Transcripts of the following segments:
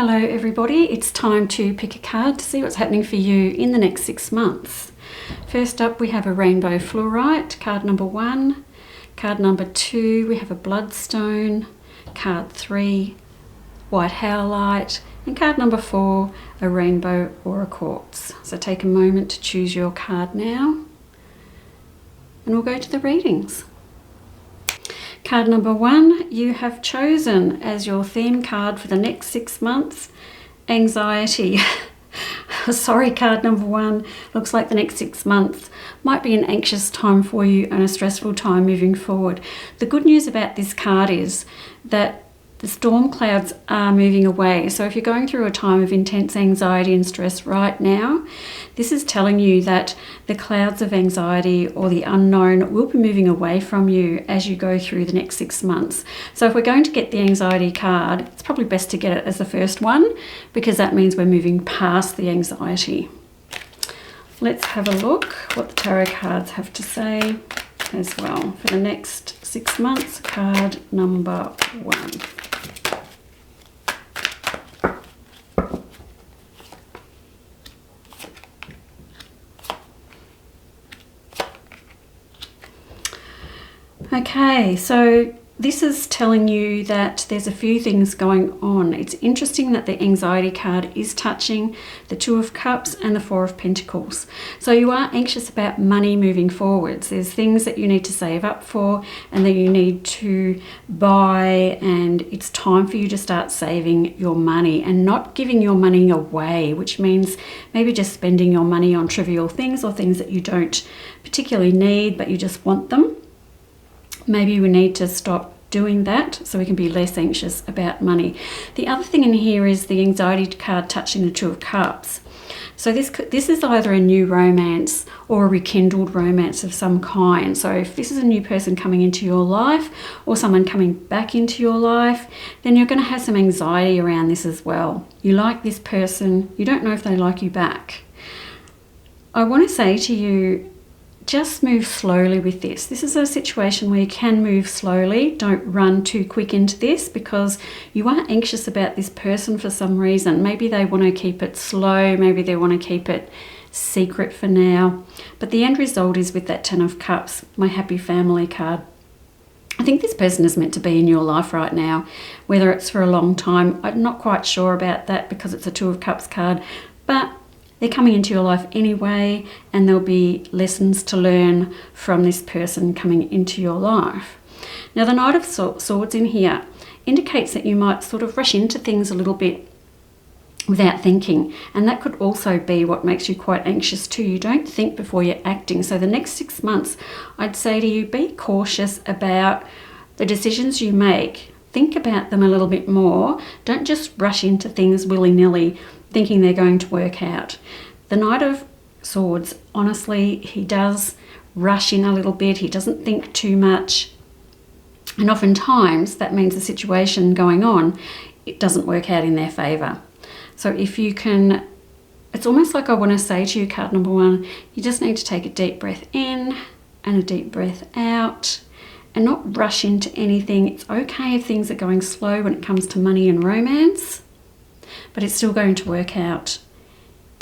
Hello everybody, it's time to pick a card to see what's happening for you in the next 6 months. First up we have a rainbow fluorite, card number 1. Card number 2 we have a bloodstone. Card 3, white howlite. And card number 4, a rainbow aura quartz. So take a moment to choose your card now. And we'll go to the readings. Card number 1, you have chosen as your theme card for the next 6 months, anxiety. Sorry, card number 1, looks like the next 6 months might be an anxious time for you and a stressful time moving forward. The good news about this card is that the storm clouds are moving away. So if you're going through a time of intense anxiety and stress right now, this is telling you that the clouds of anxiety or the unknown will be moving away from you as you go through the next 6 months. So if we're going to get the anxiety card, it's probably best to get it as the first one because that means we're moving past the anxiety. Let's have a look what the tarot cards have to say as well for the next 6 months. Card number 1. Okay, so this is telling you that there's a few things going on. It's interesting that the anxiety card is touching the 2 of Cups and the 4 of Pentacles. So you are anxious about money moving forwards. There's things that you need to save up for and that you need to buy, and it's time for you to start saving your money and not giving your money away, which means maybe just spending your money on trivial things or things that you don't particularly need but you just want them. Maybe we need to stop doing that so we can be less anxious about money. The other thing in here is the anxiety card touching the 2 of Cups. So this is either a new romance or a rekindled romance of some kind. So if this is a new person coming into your life or someone coming back into your life, then you're going to have some anxiety around this as well. You like this person, you don't know if they like you back. I want to say to you, just move slowly with this. This is a situation where you can move slowly. Don't run too quick into this because you are anxious about this person for some reason. Maybe they want to keep it slow. Maybe they want to keep it secret for now. But the end result is with that 10 of Cups, my happy family card. I think this person is meant to be in your life right now, whether it's for a long time. I'm not quite sure about that because it's a 2 of Cups card, but they're coming into your life anyway, and there'll be lessons to learn from this person coming into your life. Now, the Knight of Swords in here indicates that you might sort of rush into things a little bit without thinking, and that could also be what makes you quite anxious too. You don't think before you're acting. So the next 6 months, I'd say to you, be cautious about the decisions you make. Think about them a little bit more. Don't just rush into things willy-nilly thinking they're going to work out. The Knight of Swords, honestly, he does rush in a little bit. He doesn't think too much. And oftentimes that means the situation going on, it doesn't work out in their favour. So if you can, it's almost like I want to say to you, card number 1, you just need to take a deep breath in and a deep breath out and not rush into anything. It's okay if things are going slow when it comes to money and romance, but it's still going to work out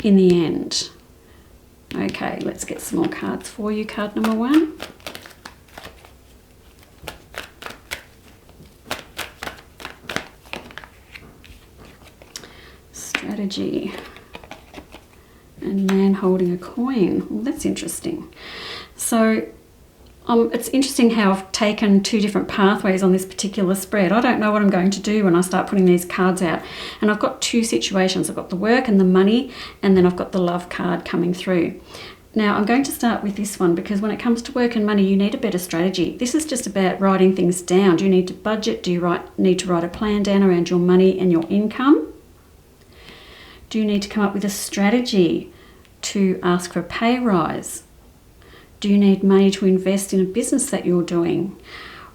in the end. Okay, let's get some more cards for you. Card number 1. Strategy. And man holding a coin. Well, that's interesting. So it's interesting how I've taken 2 different pathways on this particular spread. I don't know what I'm going to do when I start putting these cards out. And I've got 2 situations. I've got the work and the money, and then I've got the love card coming through. Now, I'm going to start with this one because when it comes to work and money, you need a better strategy. This is just about writing things down. Do you need to budget? Do you need to write a plan down around your money and your income? Do you need to come up with a strategy to ask for a pay rise? Do you need money to invest in a business that you're doing?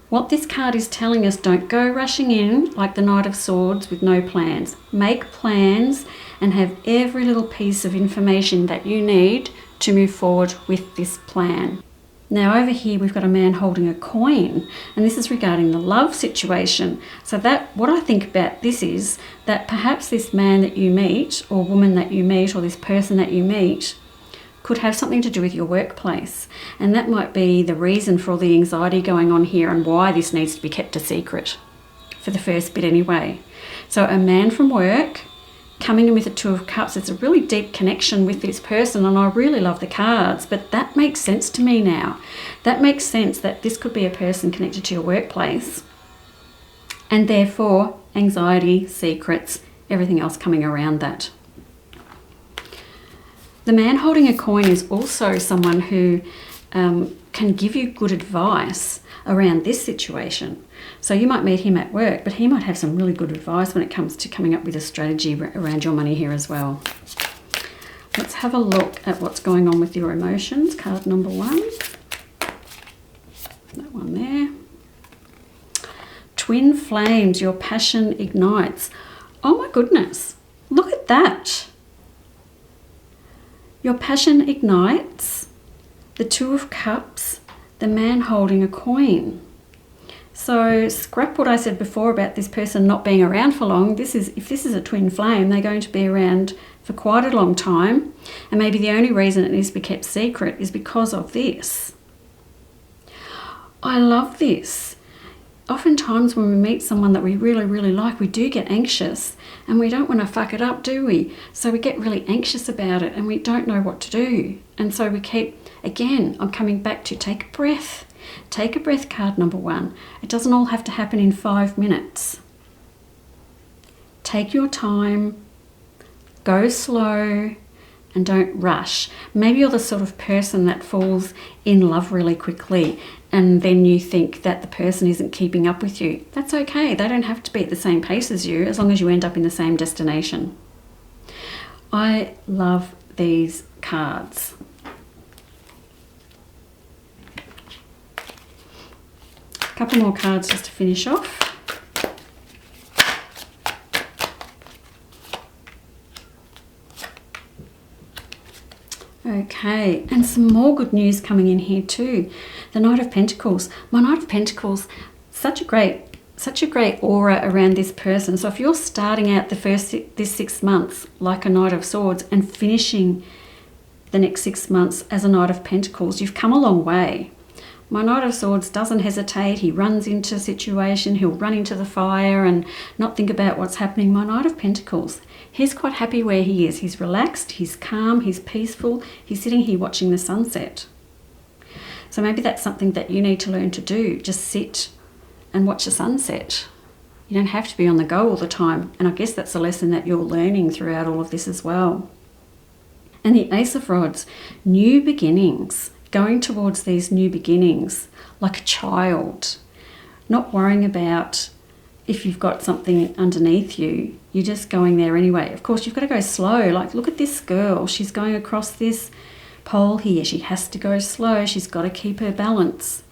What this card is telling us, don't go rushing in like the Knight of Swords with no plans. Make plans and have every little piece of information that you need to move forward with this plan. Now over here we've got a man holding a coin, and this is regarding the love situation. So that what I think about this is that perhaps this man that you meet, or woman that you meet, or this person that you meet could have something to do with your workplace, and that might be the reason for all the anxiety going on here and why this needs to be kept a secret for the first bit anyway. So a man from work coming in with the Two of Cups, it's a really deep connection with this person, and I really love the cards, but that makes sense to me now. That makes sense that this could be a person connected to your workplace, and therefore anxiety, secrets, everything else coming around that. The man holding a coin is also someone who can give you good advice around this situation. So you might meet him at work, but he might have some really good advice when it comes to coming up with a strategy around your money here as well. Let's have a look at what's going on with your emotions. Card number 1. That one there. Twin flames, your passion ignites. Oh my goodness, look at that. Your passion ignites, the Two of Cups, the man holding a coin. So scrap what I said before about this person not being around for long. If this is a twin flame, they're going to be around for quite a long time. And maybe the only reason it needs to be kept secret is because of this. I love this. Oftentimes when we meet someone that we really, really like, we do get anxious and we don't want to fuck it up, do we? So we get really anxious about it and we don't know what to do. And so we keep, again, I'm coming back to take a breath. Take a breath, card number 1. It doesn't all have to happen in 5 minutes. Take your time, go slow, and don't rush. Maybe you're the sort of person that falls in love really quickly and then you think that the person isn't keeping up with you. That's okay. They don't have to be at the same pace as you as long as you end up in the same destination. I love these cards. A couple more cards just to finish off. Okay, and some more good news coming in here too. The Knight of Pentacles. My Knight of Pentacles, such a great aura around this person. So if you're starting out this 6 months like a Knight of Swords and finishing the next 6 months as a Knight of Pentacles, you've come a long way. My Knight of Swords doesn't hesitate. He runs into a situation. He'll run into the fire and not think about what's happening. My Knight of Pentacles, he's quite happy where he is. He's relaxed, he's calm, he's peaceful. He's sitting here watching the sunset. So maybe that's something that you need to learn to do. Just sit and watch the sunset. You don't have to be on the go all the time. And I guess that's a lesson that you're learning throughout all of this as well. And the Ace of Rods, new beginnings. Going towards these new beginnings like a child, not worrying about if you've got something underneath you, you're just going there anyway. Of course, you've got to go slow. Like, look at this girl. She's going across this pole here. She has to go slow. She's got to keep her balance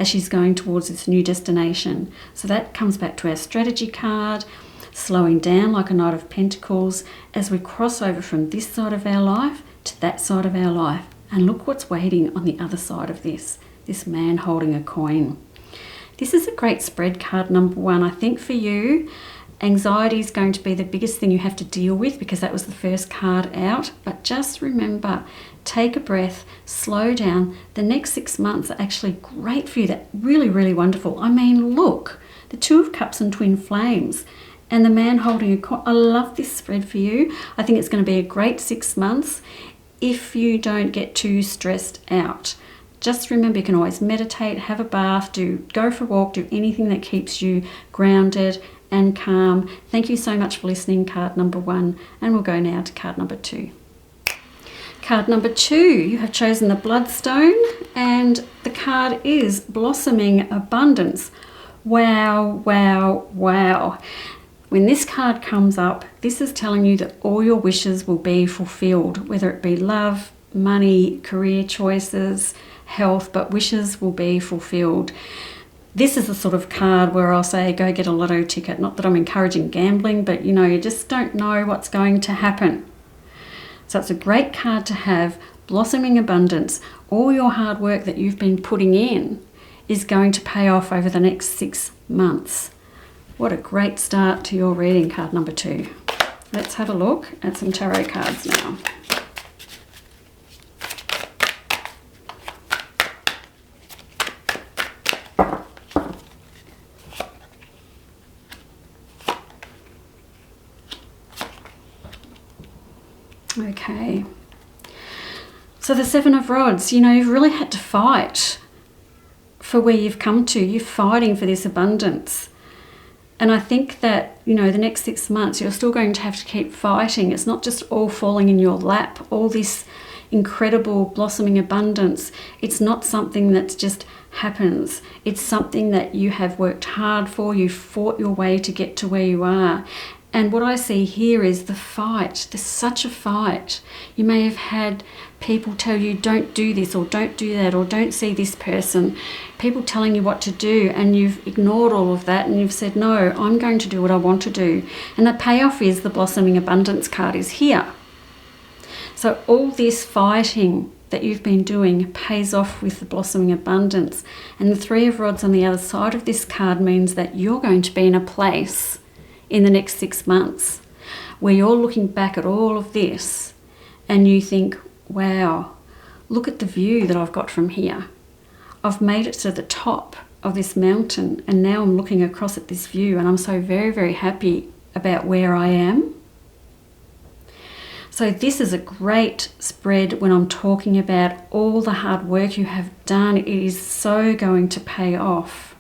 as she's going towards this new destination. So that comes back to our strategy card, slowing down like a Knight of Pentacles as we cross over from this side of our life to that side of our life. And look what's waiting on the other side of this man holding a coin. This is a great spread, card number 1. I think for you, anxiety is going to be the biggest thing you have to deal with because that was the first card out. But just remember, take a breath, slow down. The next 6 months are actually great for you. They're really, really wonderful. I mean, look, the Two of Cups and Twin Flames and the man holding a coin. I love this spread for you. I think it's going to be a great 6 months. If you don't get too stressed out. Just remember, you can always meditate, have a bath, go for a walk, do anything that keeps you grounded and calm. Thank you so much for listening, card number 1, and we'll go now to card number 2. Card number 2, you have chosen the Bloodstone, and the card is Blossoming Abundance. Wow, wow, wow. When this card comes up, this is telling you that all your wishes will be fulfilled, whether it be love, money, career choices, health, but wishes will be fulfilled. This is the sort of card where I'll say, go get a lotto ticket. Not that I'm encouraging gambling, but you just don't know what's going to happen. So it's a great card to have. blossoming abundance. All your hard work that you've been putting in is going to pay off over the next 6 months. What a great start to your reading, card number 2. Let's have a look at some tarot cards now. Okay, so the 7 of Rods, you know, you've really had to fight for where you've come to. You're fighting for this abundance. And I think that, you know, the next 6 months, you're still going to have to keep fighting. It's not just all falling in your lap, all this incredible blossoming abundance. It's not something that just happens. It's something that you have worked hard for. You fought your way to get to where you are. And what I see here is the fight. There's such a fight. You may have had people tell you, don't do this, or don't do that, or don't see this person. People telling you what to do, and you've ignored all of that, and you've said, no, I'm going to do what I want to do. And the payoff is the Blossoming Abundance card is here. So all this fighting that you've been doing pays off with the Blossoming Abundance. And the 3 of Rods on the other side of this card means that you're going to be in a place in the next 6 months where you're looking back at all of this and you think, wow, look at the view that I've got from here. I've made it to the top of this mountain, and now I'm looking across at this view, and I'm so very, very happy about where I am. So this is a great spread when I'm talking about all the hard work you have done. It is so going to pay off.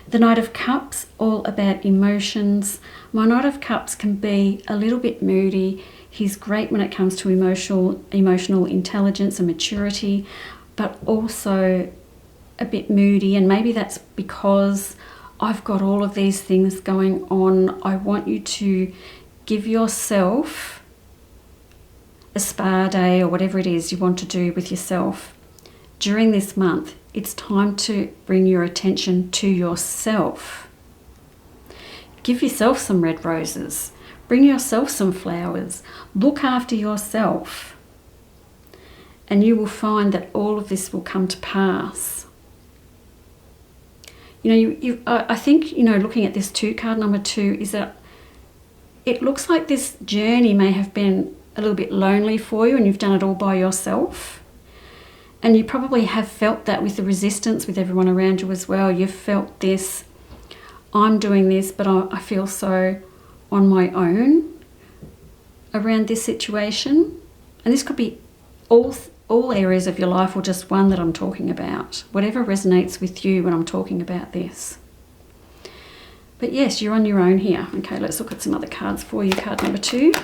The Knight of Cups, all about emotions. My Knight of Cups can be a little bit moody. He's great when it comes to emotional intelligence and maturity, but also a bit moody. And maybe that's because I've got all of these things going on. I want you to give yourself a spa day, or whatever it is you want to do with yourself during this month. It's time to bring your attention to yourself. Give yourself some red roses. Bring yourself some flowers. Look after yourself. And you will find that all of this will come to pass. You know, I think, you know, looking at this card number 2, is that it looks like this journey may have been a little bit lonely for you, and you've done it all by yourself. And you probably have felt that with the resistance with everyone around you as well. You've felt this, I'm doing this, but I feel so on my own around this situation. And this could be all areas of your life, or just one that I'm talking about. Whatever resonates with you when I'm talking about this. But yes, you're on your own here. Okay, let's look at some other cards for you. Card number 2.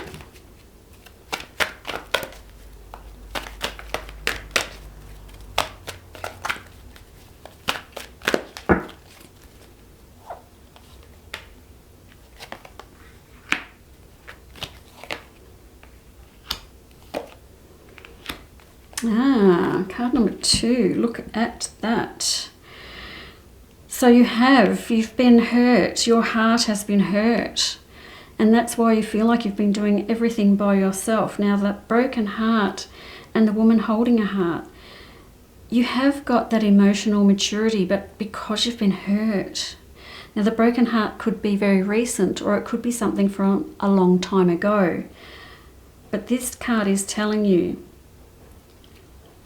Card number 2, look at that. So you've been hurt, your heart has been hurt, and that's why you feel like you've been doing everything by yourself. Now, that broken heart and the woman holding a heart, you have got that emotional maturity, but because you've been hurt. Now, the broken heart could be very recent, or it could be something from a long time ago. But this card is telling you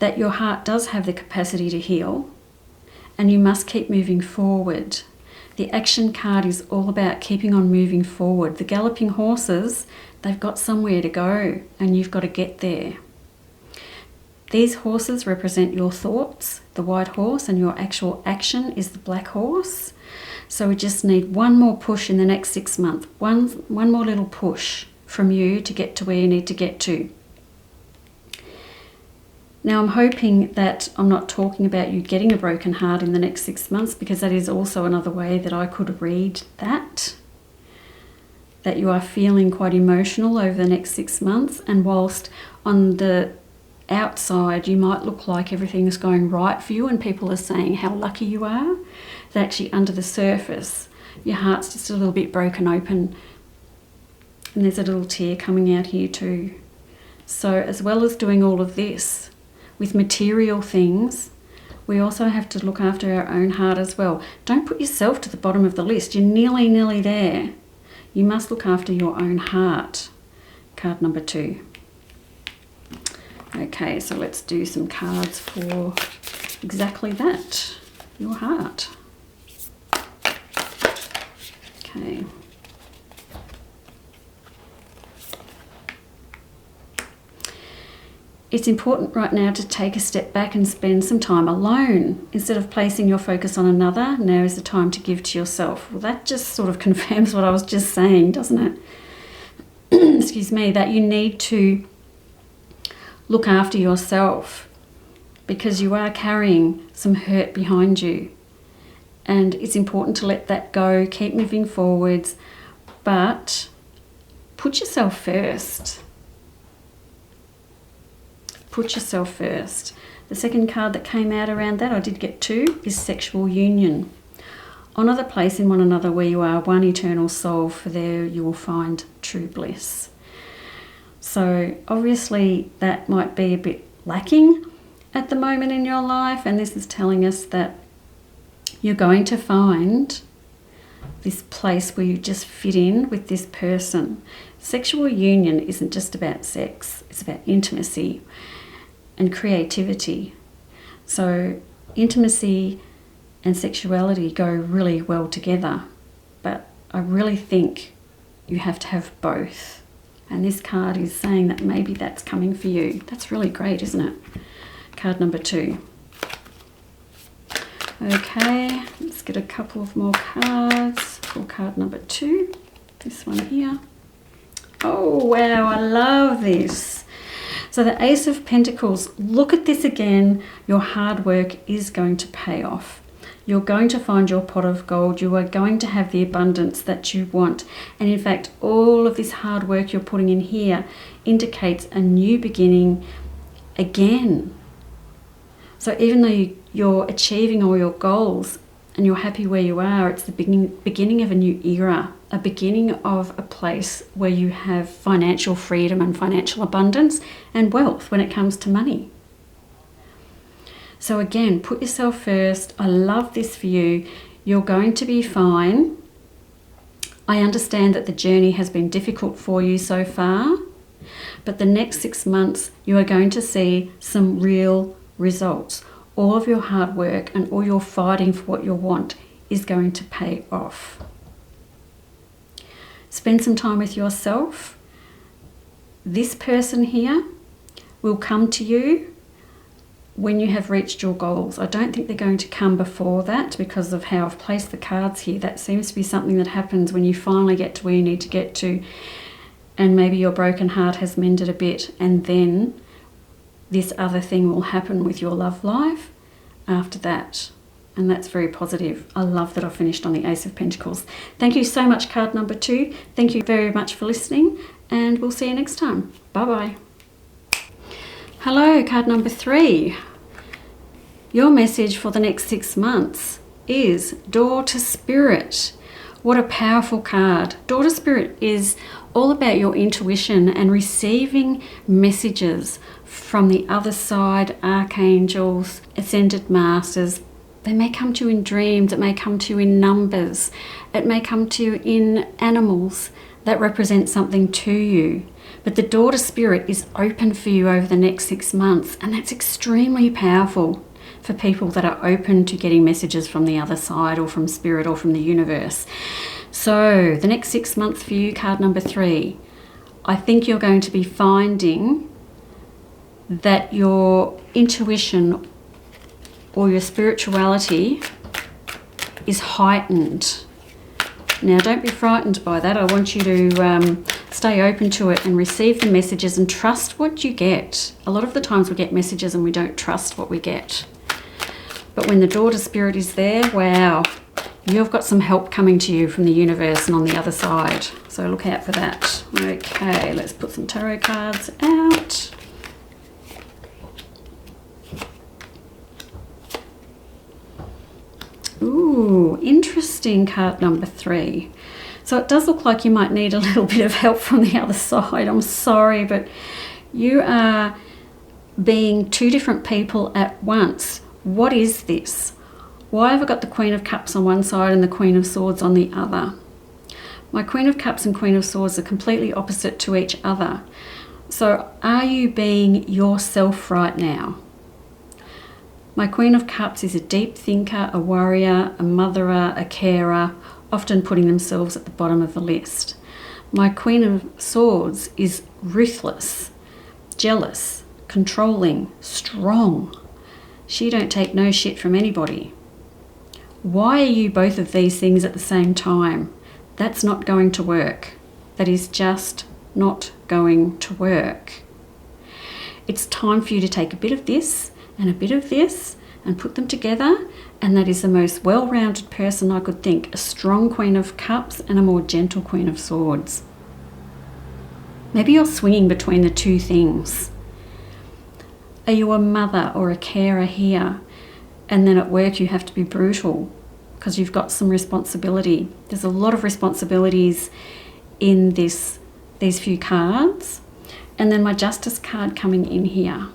that your heart does have the capacity to heal, and you must keep moving forward. The action card is all about keeping on moving forward. The galloping horses, they've got somewhere to go, and you've got to get there. These horses represent your thoughts, the white horse, and your actual action is the black horse. So we just need one more push in the next 6 months, one more little push from you to get to where you need to get to. Now, I'm hoping that I'm not talking about you getting a broken heart in the next 6 months, because that is also another way that I could read that you are feeling quite emotional over the next 6 months. And whilst on the outside you might look like everything's going right for you and people are saying how lucky you are, that actually under the surface your heart's just a little bit broken open, and there's a little tear coming out here too. So as well as doing all of this with material things, we also have to look after our own heart as well. Don't put yourself to the bottom of the list. You're nearly there. You must look after your own heart. Card number 2. Okay, so let's do some cards for exactly that, your heart. Okay. It's important right now to take a step back and spend some time alone. Instead of placing your focus on another, now is the time to give to yourself. Well, that just sort of confirms what I was just saying, doesn't it? Excuse me, that you need to look after yourself because you are carrying some hurt behind you. And it's important to let that go, keep moving forwards, but put yourself first. Put yourself first. The second card that came out around that, I did get 2, is sexual union. Honour the place in one another where you are one eternal soul, for there you will find true bliss. So obviously that might be a bit lacking at the moment in your life, and this is telling us that you're going to find this place where you just fit in with this person. Sexual union isn't just about sex, it's about intimacy and creativity. So intimacy and sexuality go really well together, but I really think you have to have both. And this card is saying that maybe that's coming for you. That's really great, isn't it? Card number 2. Okay, let's get a couple of more cards for card number 2. This one here. Oh, wow, I love this. So the Ace of Pentacles, look at this again. Your hard work is going to pay off. You're going to find your pot of gold. You are going to have the abundance that you want. And in fact, all of this hard work you're putting in here indicates a new beginning again. So even though you're achieving all your goals and you're happy where you are, it's the beginning of a new era, a beginning of a place where you have financial freedom and financial abundance and wealth when it comes to money. So again, put yourself first. I love this for you. You're going to be fine. I understand that the journey has been difficult for you so far, but the next 6 months you are going to see some real results. All of your hard work and all your fighting for what you want is going to pay off. Spend some time with yourself. This person here will come to you when you have reached your goals. I don't think they're going to come before that because of how I've placed the cards here. That seems to be something that happens when you finally get to where you need to get to, and maybe your broken heart has mended a bit, and then this other thing will happen with your love life after that. And that's very positive. I love that I finished on the Ace of Pentacles. Thank you so much, card number 2. Thank you very much for listening, and we'll see you next time. Bye-bye. Hello, card number 3. Your message for the next 6 months is Door to Spirit. What a powerful card. Door to Spirit is all about your intuition and receiving messages from the other side, archangels, ascended masters. They may come to you in dreams, it may come to you in numbers, it may come to you in animals that represent something to you. But the door to spirit is open for you over the next 6 months, and that's extremely powerful for people that are open to getting messages from the other side or from spirit or from the universe. So the next 6 months for you, card number 3, I think you're going to be finding that your intuition or your spirituality is heightened. Now, don't be frightened by that. I want you to stay open to it and receive the messages and trust what you get. A lot of the times we get messages and we don't trust what we get. But when the door to spirit is there, wow, you've got some help coming to you from the universe and on the other side. So look out for that. Okay, let's put some tarot cards out. Ooh, interesting, card number 3. So it does look like you might need a little bit of help from the other side. I'm sorry, but You are being two different people at once. What is this? Why have I got the Queen of Cups on one side and the Queen of Swords on the other? My Queen of Cups and Queen of Swords are completely opposite to each other. So are you being yourself right now? My Queen of Cups is a deep thinker, a warrior, a motherer, a carer, often putting themselves at the bottom of the list. My Queen of Swords is ruthless, jealous, controlling, strong. She don't take no shit from anybody. Why are you both of these things at the same time? That's not going to work. That is just not going to work. It's time for you to take a bit of this and a bit of this and put them together, and that is the most well-rounded person I could think. A strong Queen of Cups and a more gentle Queen of Swords. Maybe you're swinging between the two things. Are you a mother or a carer here, and then at work you have to be brutal because you've got some responsibility? There's a lot of responsibilities in these few cards. And then my Justice card coming in here.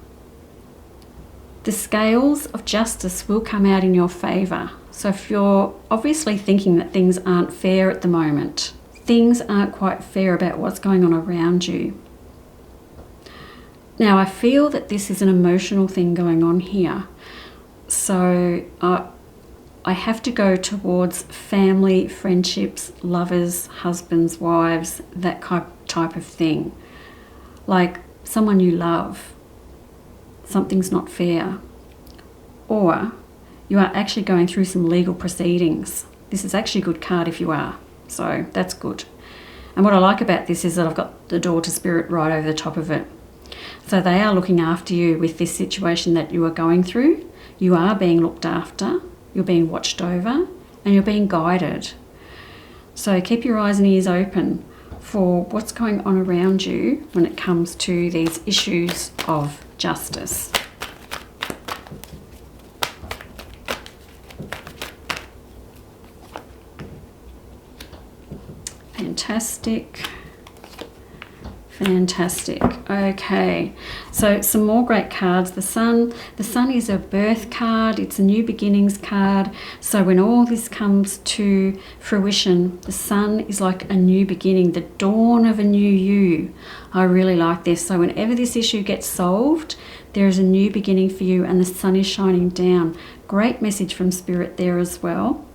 The scales of justice will come out in your favour. So if you're obviously thinking that things aren't fair at the moment, things aren't quite fair about what's going on around you. Now I feel that this is an emotional thing going on here. So I have to go towards family, friendships, lovers, husbands, wives, that type of thing. Like someone you love. Something's not fair, or you are actually going through some legal proceedings. This is actually a good card if you are, so that's good. And what I like about this is that I've got the Daughter Spirit right over the top of it. So they are looking after you with this situation that you are going through. You are being looked after, you're being watched over, and you're being guided. So keep your eyes and ears open for what's going on around you when it comes to these issues of justice. Fantastic. Fantastic. Okay, so some more great cards. The Sun is a birth card. It's a new beginnings card. So when all this comes to fruition, the Sun is like a new beginning, the dawn of a new you. I really like this. So whenever this issue gets solved, there is a new beginning for you, and the Sun is shining down. Great message from Spirit there as well.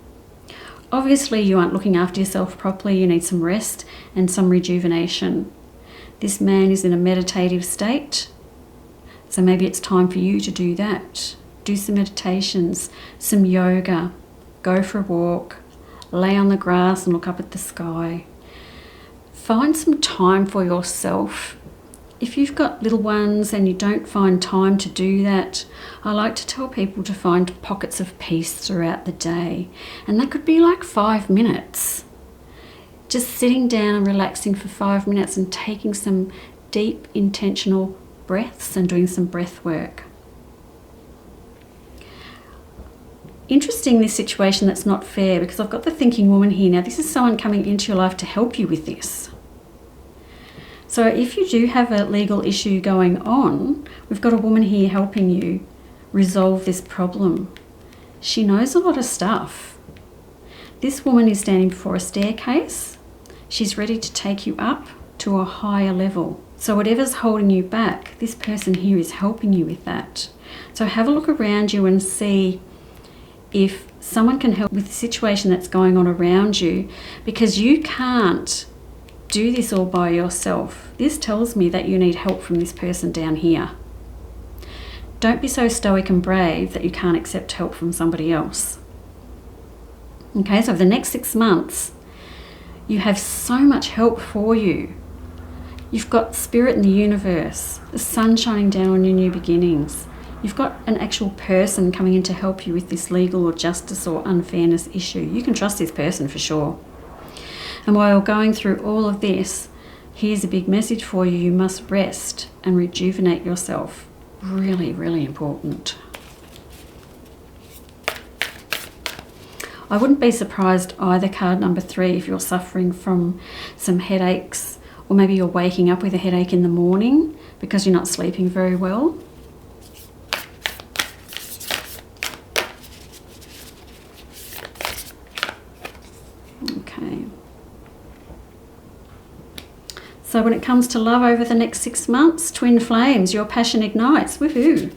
Obviously, you aren't looking after yourself properly. You need some rest and some rejuvenation. This man is in a meditative state, so maybe it's time for you to do that. Do some meditations, some yoga, go for a walk, lay on the grass and look up at the sky. Find some time for yourself. If you've got little ones and you don't find time to do that, I like to tell people to find pockets of peace throughout the day. And that could be like 5 minutes. Just sitting down and relaxing for 5 minutes and taking some deep, intentional breaths and doing some breath work. Interesting, this situation that's not fair, because I've got the thinking woman here. Now, this is someone coming into your life to help you with this. So if you do have a legal issue going on, we've got a woman here helping you resolve this problem. She knows a lot of stuff. This woman is standing before a staircase. She's ready to take you up to a higher level. So whatever's holding you back, this person here is helping you with that. So have a look around you and see if someone can help with the situation that's going on around you, because you can't do this all by yourself. This tells me that you need help from this person down here. Don't be so stoic and brave that you can't accept help from somebody else. Okay, so for the next 6 months, you have so much help for you. You've got Spirit in the universe, the Sun shining down on your new beginnings. You've got an actual person coming in to help you with this legal or justice or unfairness issue. You can trust this person for sure. And while going through all of this, here's a big message for you. You must rest and rejuvenate yourself. Really, really important. I wouldn't be surprised either, card number 3, if you're suffering from some headaches, or or maybe you're waking up with a headache in the morning because you're not sleeping very well. Okay. So when it comes to love over the next 6 months, twin flames, your passion ignites. Woohoo!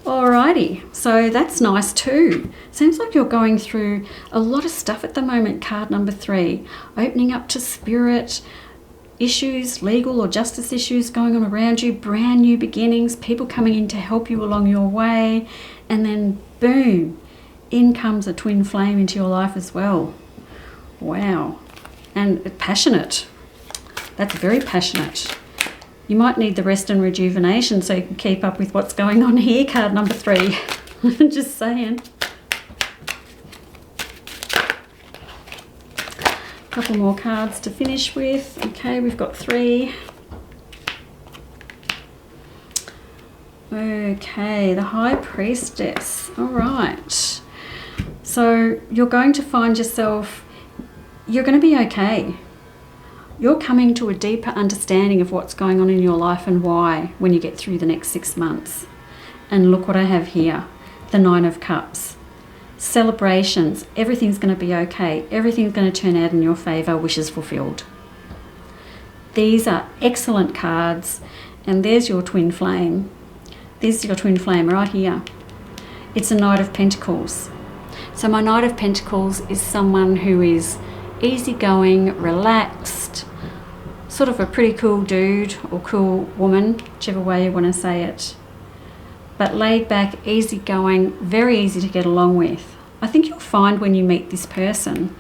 Alrighty, so that's nice too. Seems like you're going through a lot of stuff at the moment, card number 3. Opening up to spirit, issues, legal or justice issues going on around you, brand new beginnings, people coming in to help you along your way, and then boom, in comes a twin flame into your life as well. Wow. And passionate. That's very passionate. You might need the rest and rejuvenation so you can keep up with what's going on here, card number 3. Just saying. Couple more cards to finish with. Okay, we've got 3. Okay, the High Priestess. All right. So you're going to find yourself, you're going to be okay. You're coming to a deeper understanding of what's going on in your life and why when you get through the next 6 months. And look what I have here, the 9 of Cups. Celebrations, everything's going to be okay. Everything's going to turn out in your favour, wishes fulfilled. These are excellent cards. And there's your twin flame. This is your twin flame right here. It's a Knight of Pentacles. So my Knight of Pentacles is someone who is easygoing, relaxed, sort of a pretty cool dude or cool woman, whichever way you want to say it. But laid back, easygoing, very easy to get along with. I think you'll find when you meet this person,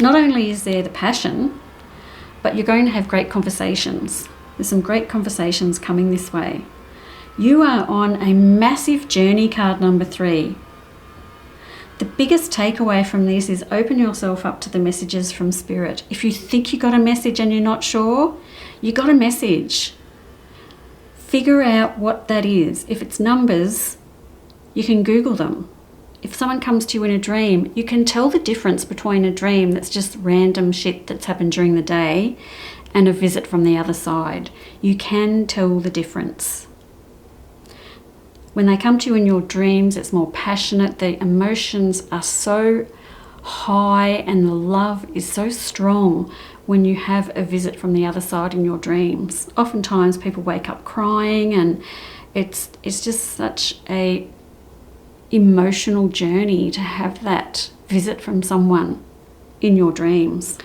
not only is there the passion, but you're going to have great conversations. There's some great conversations coming this way. You are on a massive journey, card number 3. The biggest takeaway from this is open yourself up to the messages from Spirit. If you think you got a message and you're not sure, you got a message. Figure out what that is. If it's numbers, you can Google them. If someone comes to you in a dream, you can tell the difference between a dream that's just random shit that's happened during the day and a visit from the other side. You can tell the difference. When they come to you in your dreams, it's more passionate. The emotions are so high and the love is so strong when you have a visit from the other side in your dreams. Oftentimes people wake up crying, and it's just such a emotional journey to have that visit from someone in your dreams.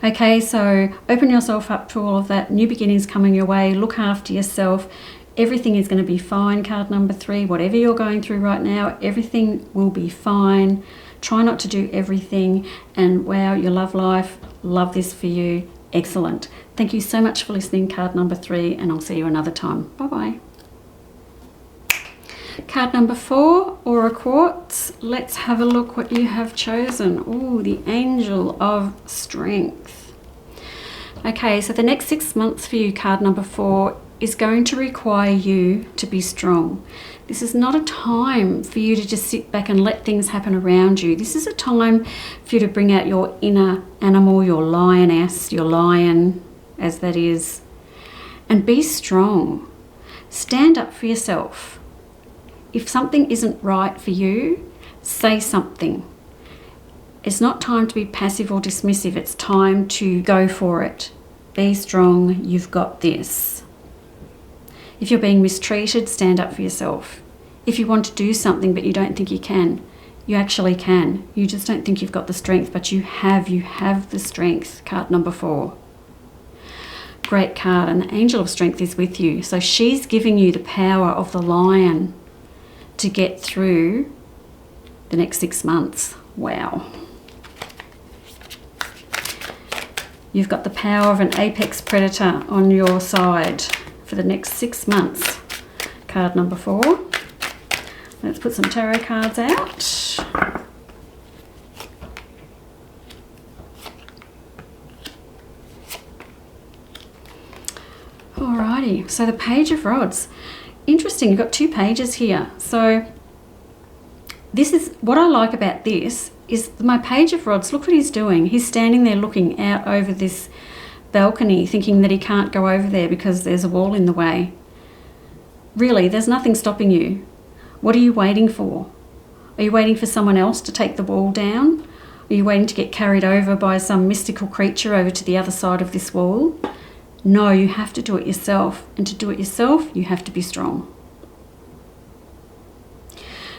Okay, so open yourself up to all of that. New beginnings coming your way. Look after yourself. Everything is going to be fine, card number 3. Whatever you're going through right now, everything will be fine. Try not to do everything. And wow, your love life, love this for you. Excellent. Thank you so much for listening, card number 3, and I'll see you another time. Bye-bye. Card number 4, Aura Quartz. Let's have a look what you have chosen. Oh, the Angel of Strength. Okay, so the next 6 months for you, card number 4, is going to require you to be strong. This is not a time for you to just sit back and let things happen around you. This is a time for you to bring out your inner animal, your lioness, your lion, as that is, and be strong. Stand up for yourself. If something isn't right for you, say something. It's not time to be passive or dismissive. It's time to go for it. Be strong. You've got this. If you're being mistreated, stand up for yourself. If you want to do something but you don't think you can, you actually can. You just don't think you've got the strength, but you have the strength. Card number 4. Great card, and the Angel of Strength is with you. So she's giving you the power of the lion to get through the next 6 months. Wow. You've got the power of an apex predator on your side for the next 6 months. Card number 4. Let's put some tarot cards out. Alrighty, so the Page of Rods. Interesting, you've got 2 pages here. So this is what I like about this is my Page of Rods. Look what he's doing. He's standing there looking out over this balcony thinking that he can't go over there because there's a wall in the way. Really, there's nothing stopping you. What are you waiting for? Are you waiting for someone else to take the wall down? Are you waiting to get carried over by some mystical creature over to the other side of this wall? No, you have to do it yourself. And to do it yourself, you have to be strong.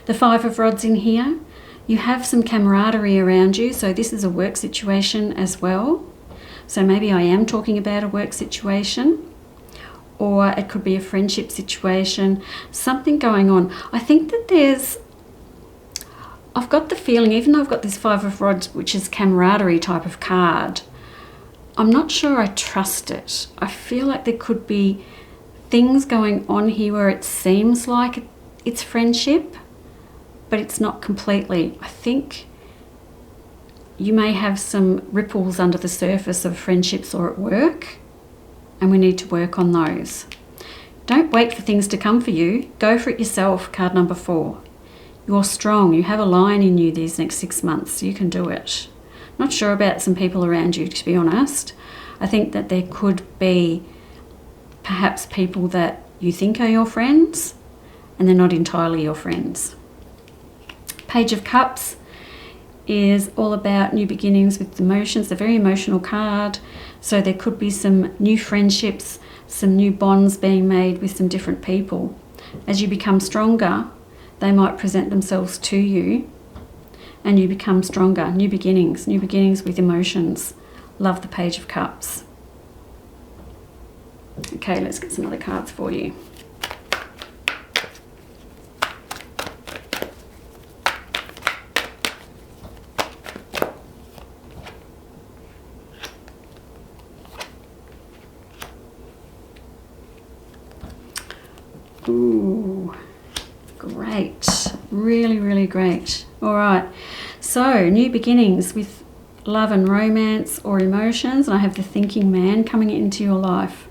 The Five of Rods in here, you have some camaraderie around you. So this is a work situation as well. So maybe I am talking about a work situation. Or it could be a friendship situation, something going on. I think that I've got the feeling, even though I've got this Five of Rods, which is camaraderie type of card, I'm not sure I trust it. I feel like there could be things going on here where it seems like it's friendship, but it's not completely. I think you may have some ripples under the surface of friendships or at work, and we need to work on those. Don't wait for things to come for you. Go for it yourself, card number 4. You're strong. You have a lion in you these next 6 months. You can do it. Not sure about some people around you, to be honest. I think that there could be perhaps people that you think are your friends, and they're not entirely your friends. Page of Cups is all about new beginnings with emotions. It's a very emotional card. So there could be some new friendships, some new bonds being made with some different people. As you become stronger, they might present themselves to you and you become stronger. New beginnings with emotions. Love the Page of Cups. Okay, let's get some other cards for you. Ooh, great. Really, really great. All right. So, new beginnings with love and romance or emotions. And I have the Thinking Man coming into your life.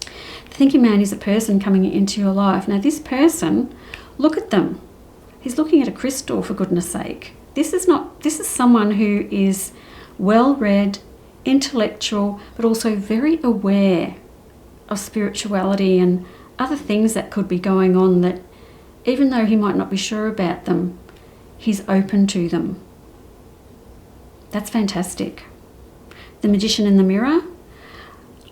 The Thinking Man is a person coming into your life. Now, this person, look at them. He's looking at a crystal, for goodness sake. This is someone who is well-read, intellectual, but also very aware of spirituality and other things that could be going on, that even though he might not be sure about them, he's open to them. That's fantastic. The Magician in the Mirror.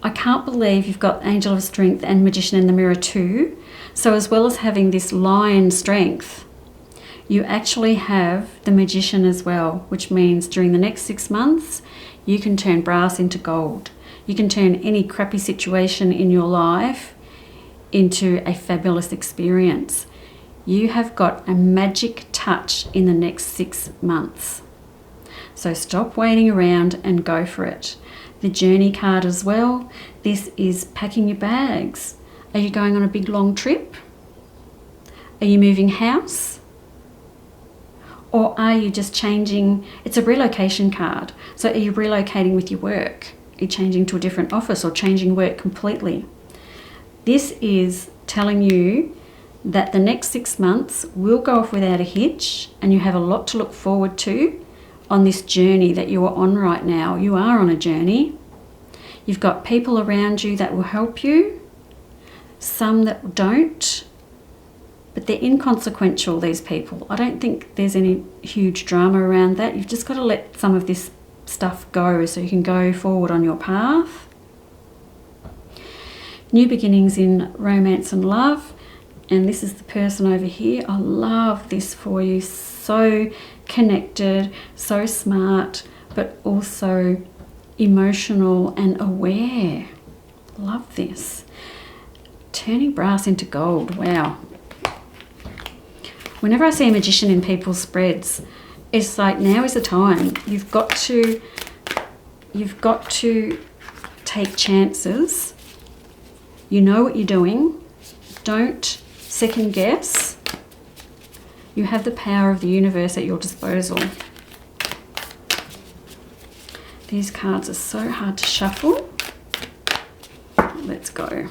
I can't believe you've got Angel of Strength and Magician in the Mirror too. So as well as having this lion strength, you actually have the Magician as well, which means during the next 6 months, you can turn brass into gold. You can turn any crappy situation in your life into a fabulous experience. You have got a magic touch in the next 6 months. So stop waiting around and go for it. The Journey card as well. This is packing your bags. Are you going on a big long trip? Are you moving house? Or are you just changing? It's a relocation card. So are you relocating with your work? Are you changing to a different office or changing work completely? This is telling you that the next 6 months will go off without a hitch, and you have a lot to look forward to on this journey that you are on right now. You are on a journey. You've got people around you that will help you, some that don't, but they're inconsequential, these people. I don't think there's any huge drama around that. You've just got to let some of this stuff go so you can go forward on your path. New beginnings in romance and love. And this is the person over here. I love this for you. So connected, so smart, but also emotional and aware. Love this. Turning brass into gold. Wow. Whenever I see a magician in people's spreads, it's like, now is the time. You've got to take chances. You know what you're doing. Don't second guess. You have the power of the universe at your disposal. These cards are so hard to shuffle. Let's go.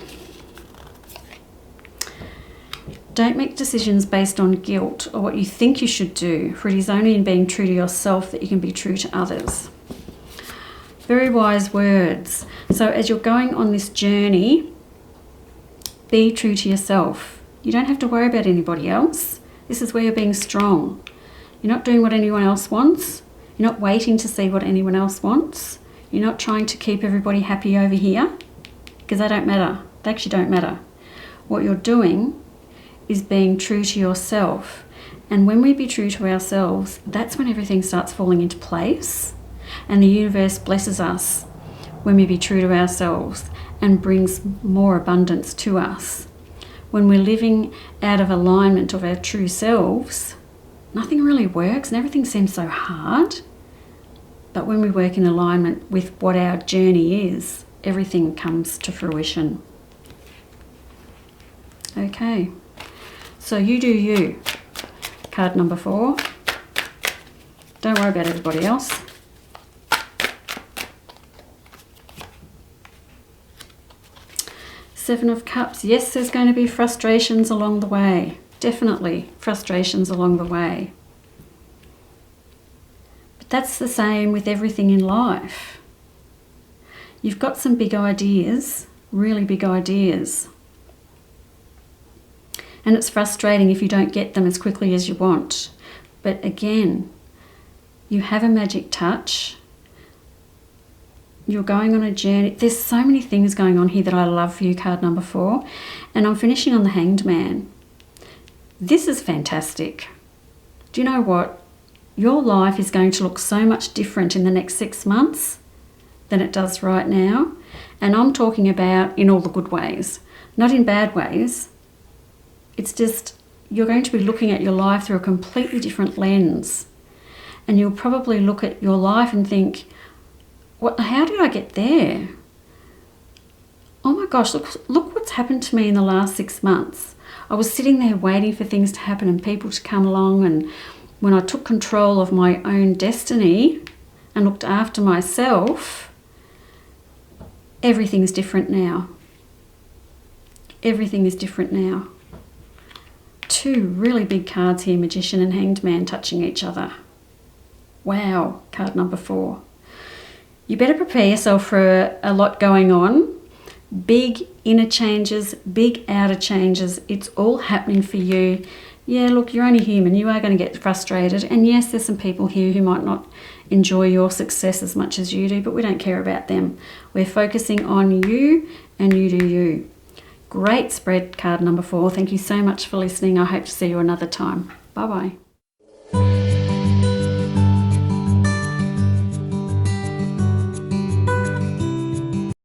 Don't make decisions based on guilt or what you think you should do, for it is only in being true to yourself that you can be true to others. Very wise words. So as you're going on this journey, be true to yourself. You don't have to worry about anybody else. This is where you're being strong. You're not doing what anyone else wants. You're not waiting to see what anyone else wants. You're not trying to keep everybody happy over here, because they don't matter. They actually don't matter. What you're doing is being true to yourself. And when we be true to ourselves, that's when everything starts falling into place. And the universe blesses us when we be true to ourselves and brings more abundance to us. When we're living out of alignment of our true selves, nothing really works and everything seems so hard. But when we work in alignment with what our journey is, everything comes to fruition. Okay, so you do you. Card number 4. Don't worry about everybody else. Seven of Cups. Yes, there's going to be frustrations along the way. Definitely frustrations along the way. But that's the same with everything in life. You've got some big ideas, really big ideas. And it's frustrating if you don't get them as quickly as you want. But again, you have a magic touch. You're going on a journey. There's so many things going on here that I love for you, card number 4. And I'm finishing on the Hanged Man. This is fantastic. Do you know what? Your life is going to look so much different in the next 6 months than it does right now. And I'm talking about in all the good ways, not in bad ways. It's just you're going to be looking at your life through a completely different lens. And you'll probably look at your life and think, how did I get there? Oh my gosh, look what's happened to me in the last 6 months. I was sitting there waiting for things to happen and people to come along, and when I took control of my own destiny and looked after myself, everything's different now. Everything is different now. 2 really big cards here, Magician and Hanged Man touching each other. Wow, card number 4. You better prepare yourself for a lot going on. Big inner changes, big outer changes. It's all happening for you. Yeah, look, you're only human. You are going to get frustrated. And yes, there's some people here who might not enjoy your success as much as you do, but we don't care about them. We're focusing on you and you do you. Great spread, card number 4. Thank you so much for listening. I hope to see you another time. Bye-bye.